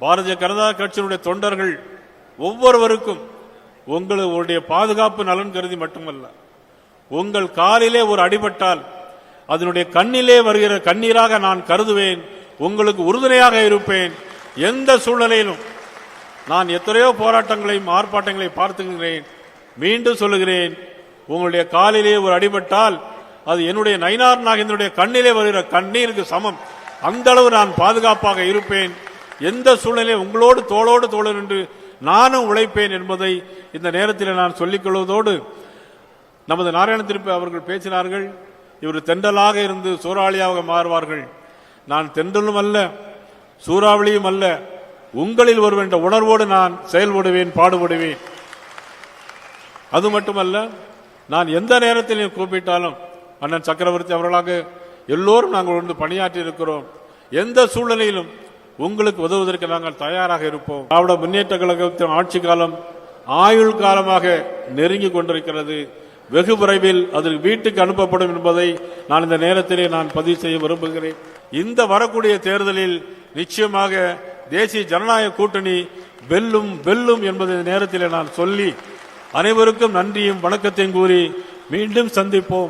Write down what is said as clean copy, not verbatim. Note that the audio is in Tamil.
பாரதிய ஜனதா கட்சியினுடைய தொண்டர்கள் ஒவ்வொருவருக்கும் உங்களுடைய பாதுகாப்பு நலன் கருதி மட்டுமல்ல, உங்கள் காலிலே ஒரு அடிபட்டால் அதனுடைய கண்ணிலே வருகிற கண்ணீராக நான் கருதுவேன். உங்களுக்கு உறுதுணையாக இருப்பேன். எந்த சூழ்நிலையிலும் நான் எத்தனையோ போராட்டங்களையும் ஆர்ப்பாட்டங்களையும் பார்த்துக்கிறேன். மீண்டும் சொல்லுகிறேன், உங்களுடைய காலிலே ஒரு அடிபட்டால் அது என்னுடைய நயினார் நாகேந்திரனுடைய கண்ணிலே வருகிற கண்ணீருக்கு சமம். அந்த அளவு நான் பாதுகாப்பாக இருப்பேன். எந்த சூழ்நிலையும் உங்களோடு தோளோடு தோழர் என்று நானும் உழைப்பேன் என்பதை இந்த நேரத்தில் நான் சொல்லிக் கொள்வதோடு, நமது நாராயண திருப்பி அவர்கள் பேசினார்கள், இவர் தென்றலாக இருந்து சூறாவளியாக மாறுவார்கள். நான் தென்றலும் அல்ல, சூறாவளியும் அல்ல, உங்களில் ஒருவன் என்ற உணர்வோடு நான் செயல்படுவேன், பாடுபடுவேன். அது மட்டுமல்ல, நான் எந்த நேரத்திலையும் கூப்பிட்டாலும் அண்ணன் சக்கரவர்த்தி அவர்களாக எல்லோரும் நாங்கள் வந்து பணியாற்றி இருக்கிறோம். எந்த சூழ்நிலையிலும் உங்களுக்கு உதவுவதற்கு நாங்கள் தயாராக இருப்போம். திராவிட முன்னேற்ற கழகத்தின் ஆட்சி காலம் ஆயுள் காலமாக நெருங்கி கொண்டிருக்கிறது. வெகு விரைவில் அது வீட்டுக்கு அனுப்பப்படும் என்பதை நான் இந்த நேரத்திலே நான் பதிவு செய்ய விரும்புகிறேன். இந்த வரக்கூடிய தேர்தலில் நிச்சயமாக தேசிய ஜனநாயக கூட்டணி வெல்லும் வெல்லும் என்பதை நேரத்தில் நான் சொல்லி அனைவருக்கும் நன்றியும் வணக்கத்தையும் கூறி மீண்டும் சந்திப்போம்.